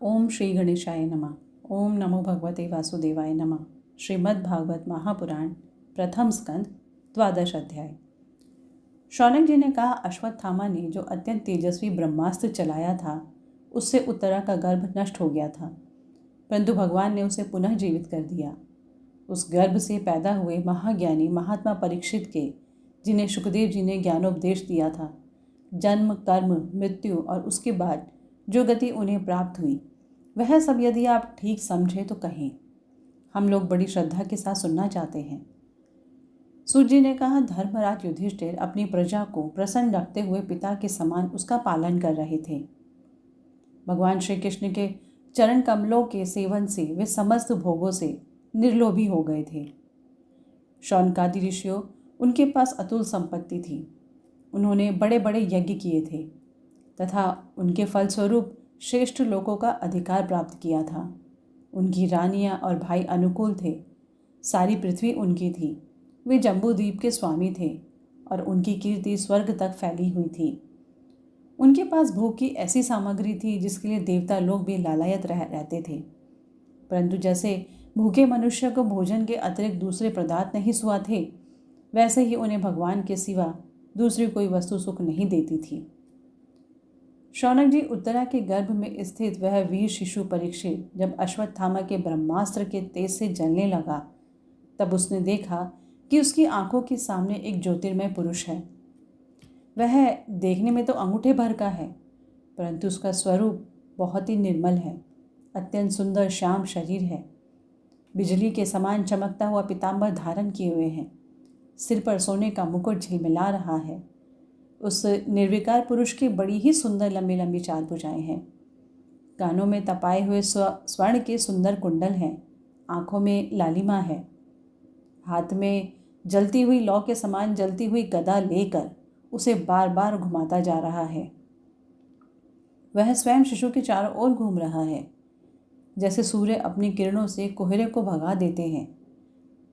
ओम श्री गणेशाय नमः। ओम नमो भगवते वासुदेवाय नमः। श्रीमद्भागवत महापुराण प्रथम स्कंद द्वादश अध्याय। शौनक जी ने कहा, अश्वत्थामा ने जो अत्यंत तेजस्वी ब्रह्मास्त्र चलाया था उससे उत्तरा का गर्भ नष्ट हो गया था, परंतु भगवान ने उसे पुनः जीवित कर दिया। उस गर्भ से पैदा हुए महाज्ञानी महात्मा परीक्षित के, जिन्हें सुखदेव जी ने ज्ञानोपदेश दिया था, जन्म, कर्म, मृत्यु और उसके बाद जो गति उन्हें प्राप्त हुई, वह सब यदि आप ठीक समझे तो कहें। हम लोग बड़ी श्रद्धा के साथ सुनना चाहते हैं। सूत जी ने कहा, धर्मराज युधिष्ठिर अपनी प्रजा को प्रसन्न रखते हुए पिता के समान उसका पालन कर रहे थे। भगवान श्री कृष्ण के चरण कमलों के सेवन से वे समस्त भोगों से निर्लोभी हो गए थे। शौनकादि ऋषियों, उनके पास अतुल संपत्ति थी। उन्होंने बड़े बड़े यज्ञ किए थे तथा उनके फलस्वरूप श्रेष्ठ लोगों का अधिकार प्राप्त किया था। उनकी रानियां और भाई अनुकूल थे। सारी पृथ्वी उनकी थी। वे जम्बूद्वीप के स्वामी थे और उनकी कीर्ति स्वर्ग तक फैली हुई थी। उनके पास भोग की ऐसी सामग्री थी जिसके लिए देवता लोग भी लालायत रहते थे, परंतु जैसे भूखे मनुष्य को भोजन के अतिरिक्त दूसरे पदार्थ नहीं सुआ थे, वैसे ही उन्हें भगवान के सिवा दूसरी कोई वस्तु सुख नहीं देती थी। शौनक जी, उत्तरा के गर्भ में स्थित वह वीर शिशु परीक्षित जब अश्वत्थामा के ब्रह्मास्त्र के तेज से जलने लगा, तब उसने देखा कि उसकी आंखों के सामने एक ज्योतिर्मय पुरुष है। वह देखने में तो अंगूठे भर का है, परंतु उसका स्वरूप बहुत ही निर्मल है। अत्यंत सुंदर श्याम शरीर है। बिजली के समान चमकता हुआ पीताम्बर धारण किए हुए हैं। सिर पर सोने का मुकुट झिलमिला रहा है। उस निर्विकार पुरुष की बड़ी ही सुंदर लंबी लंबी चार भुजाएं हैं। कानों में तपाए हुए स्वर्ण के सुंदर कुंडल हैं। आंखों में लालिमा है। हाथ में जलती हुई लौ के समान जलती हुई गदा लेकर उसे बार बार घुमाता जा रहा है। वह स्वयं शिशु के चारों ओर घूम रहा है। जैसे सूर्य अपनी किरणों से कोहरे को भगा देते हैं,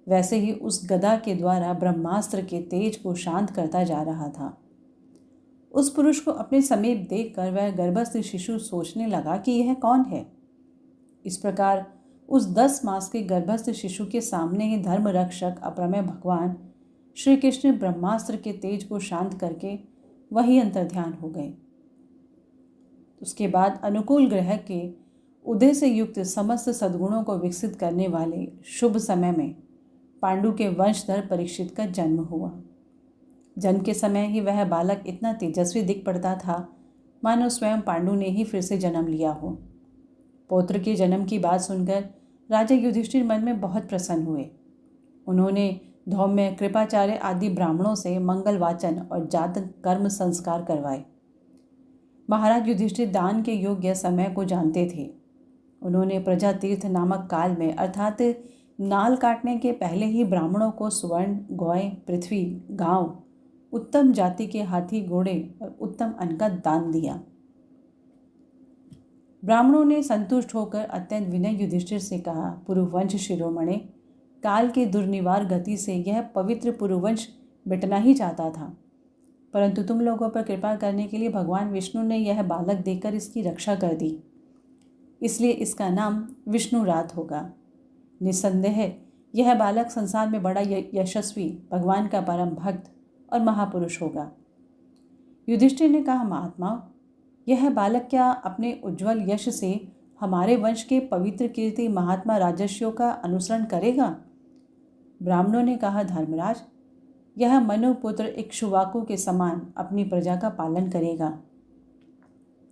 वैसे ही उस गदा के द्वारा ब्रह्मास्त्र के तेज को शांत करता जा रहा था। उस पुरुष को अपने समीप देखकर वह गर्भस्थ शिशु सोचने लगा कि यह कौन है। इस प्रकार उस 10 मास के गर्भस्थ शिशु के सामने ही धर्म रक्षक अप्रमेय भगवान श्री कृष्ण ब्रह्मास्त्र के तेज को शांत करके वही अंतर्ध्यान हो गए। उसके बाद अनुकूल ग्रह के उदय से युक्त समस्त सद्गुणों को विकसित करने वाले शुभ समय में पांडु के वंशधर परीक्षित का जन्म हुआ। जन्म के समय ही वह बालक इतना तेजस्वी दिख पड़ता था मानो स्वयं पांडु ने ही फिर से जन्म लिया हो। पौत्र के जन्म की बात सुनकर राजा युधिष्ठिर मन में बहुत प्रसन्न हुए। उन्होंने धौम्य, कृपाचार्य आदि ब्राह्मणों से मंगल वाचन और जात कर्म संस्कार करवाए। महाराज युधिष्ठिर दान के योग्य समय को जानते थे। उन्होंने प्रजा तीर्थ नामक काल में अर्थात नाल काटने के पहले ही ब्राह्मणों को स्वर्ण, गौएं, पृथ्वी, गांव, उत्तम जाति के हाथी घोड़े और उत्तम अन्न का दान दिया। ब्राह्मणों ने संतुष्ट होकर अत्यंत विनय युधिष्ठिर से कहा, पुरुवंश शिरोमणे, काल की दुर्निवार गति से यह पवित्र पुरुवंश मिटना ही चाहता था, परंतु तुम लोगों पर कृपा करने के लिए भगवान विष्णु ने यह बालक देकर इसकी रक्षा कर दी, इसलिए इसका नाम विष्णुरात होगा। निस्संदेह यह बालक संसार में बड़ा यशस्वी, भगवान का परम भक्त और महापुरुष होगा। युधिष्ठिर ने कहा, महात्मा, यह बालक क्या अपने उज्जवल यश से हमारे वंश के पवित्र कीर्ति महात्मा राजर्षियों का अनुसरण करेगा? ब्राह्मणों ने कहा, धर्मराज, यह मनुपुत्र इक्ष्वाकु के समान अपनी प्रजा का पालन करेगा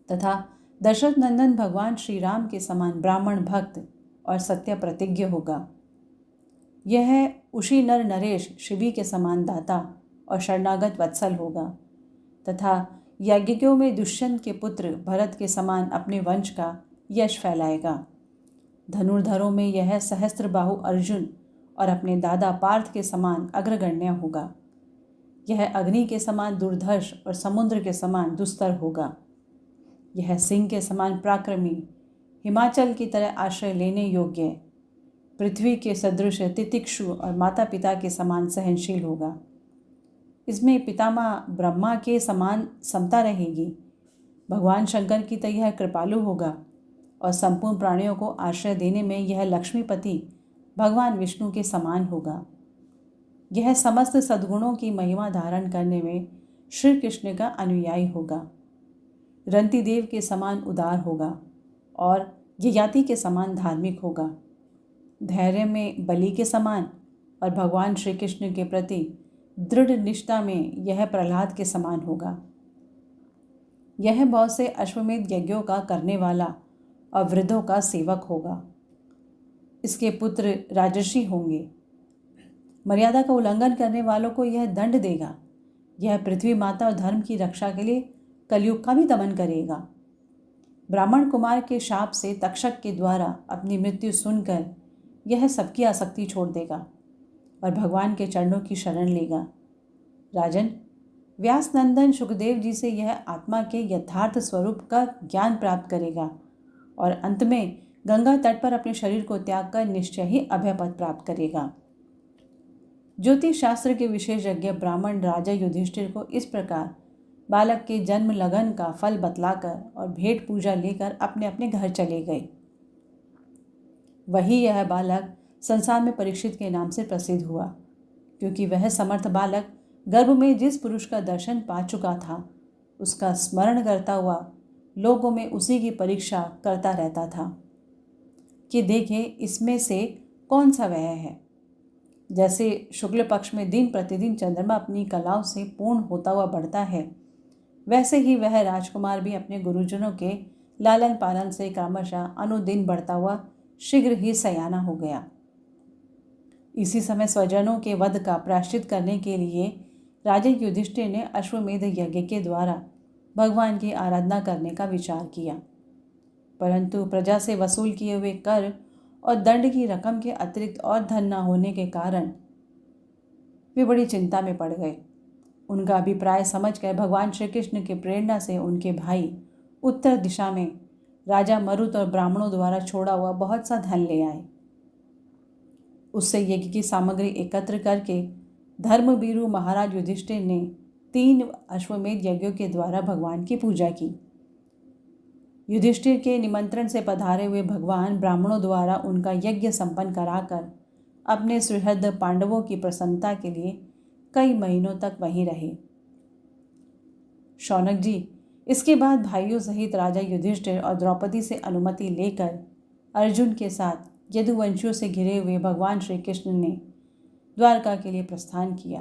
तथा दशरथ नंदन भगवान श्री राम के समान ब्राह्मण भक्त और सत्य प्रतिज्ञ होगा। यह उशी नर नरेश शिवी के समान दाता और शरणागत वत्सल होगा तथा याज्ञिकों में दुष्यंत के पुत्र भरत के समान अपने वंश का यश फैलाएगा। धनुर्धरों में यह सहस्त्रबाहु अर्जुन और अपने दादा पार्थ के समान अग्रगण्य होगा। यह अग्नि के समान दुर्धर्ष और समुद्र के समान दुस्तर होगा। यह सिंह के समान पराक्रमी, हिमाचल की तरह आश्रय लेने योग्य, पृथ्वी के सदृश तितिक्षु और माता पिता के समान सहनशील होगा। इसमें पितामह ब्रह्मा के समान समता रहेगी। भगवान शंकर की तरह यह कृपालु होगा और संपूर्ण प्राणियों को आश्रय देने में यह लक्ष्मीपति भगवान विष्णु के समान होगा। यह समस्त सद्गुणों की महिमा धारण करने में श्री कृष्ण का अनुयायी होगा। रंतिदेव के समान उदार होगा और ययाति के समान धार्मिक होगा। धैर्य में बलि के समान और भगवान श्री कृष्ण के प्रति दृढ़ निष्ठा में यह प्रहलाद के समान होगा। यह बहुत से अश्वमेध यज्ञों का करने वाला और वृद्धों का सेवक होगा। इसके पुत्र राजर्षि होंगे। मर्यादा का उल्लंघन करने वालों को यह दंड देगा। यह पृथ्वी माता और धर्म की रक्षा के लिए कलयुग का भी दमन करेगा। ब्राह्मण कुमार के शाप से तक्षक के द्वारा अपनी मृत्यु सुनकर यह सबकी आसक्ति छोड़ देगा और भगवान के चरणों की शरण लेगा। राजन, व्यास नंदन सुखदेव जी से यह आत्मा के यथार्थ स्वरूप का ज्ञान प्राप्त करेगा और अंत में गंगा तट पर अपने शरीर को त्याग कर निश्चय ही अभय पद प्राप्त करेगा। ज्योतिष शास्त्र के विशेषज्ञ ब्राह्मण राजा युधिष्ठिर को इस प्रकार बालक के जन्म लगन का फल बतलाकर और भेंट पूजा लेकर अपने अपने घर चले गए। वही यह बालक संसार में परीक्षित के नाम से प्रसिद्ध हुआ, क्योंकि वह समर्थ बालक गर्भ में जिस पुरुष का दर्शन पा चुका था उसका स्मरण करता हुआ लोगों में उसी की परीक्षा करता रहता था कि देखें इसमें से कौन सा वह है। जैसे शुक्ल पक्ष में दिन प्रतिदिन चंद्रमा अपनी कलाओं से पूर्ण होता हुआ बढ़ता है, वैसे ही वह राजकुमार भी अपने गुरुजनों के लालन पालन से क्रमशः अनुदिन बढ़ता हुआ शीघ्र ही सयाना हो गया। इसी समय स्वजनों के वध का प्रायश्चित करने के लिए राजा युधिष्ठिर ने अश्वमेध यज्ञ के द्वारा भगवान की आराधना करने का विचार किया, परंतु प्रजा से वसूल किए हुए कर और दंड की रकम के अतिरिक्त और धन न होने के कारण वे बड़ी चिंता में पड़ गए। उनका अभिप्राय समझकर भगवान श्री कृष्ण की प्रेरणा से उनके भाई उत्तर दिशा में राजा मरुत और ब्राह्मणों द्वारा छोड़ा हुआ बहुत सा धन ले आए। उससे यज्ञ की सामग्री एकत्र करके धर्मवीरु महाराज युधिष्ठिर ने 3 अश्वमेध यज्ञों के द्वारा भगवान की पूजा की। युधिष्ठिर के निमंत्रण से पधारे हुए भगवान ब्राह्मणों द्वारा उनका यज्ञ संपन्न कराकर अपने सुहृद पांडवों की प्रसन्नता के लिए कई महीनों तक वहीं रहे। शौनक जी, इसके बाद भाइयों सहित राजा युधिष्ठिर और द्रौपदी से अनुमति लेकर अर्जुन के साथ यदुवंशियों से घिरे हुए भगवान श्री कृष्ण ने द्वारका के लिए प्रस्थान किया।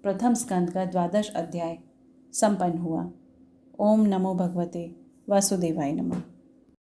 प्रथम स्कंद का 12वां अध्याय संपन्न हुआ। ओम नमो भगवते वासुदेवाय नमः।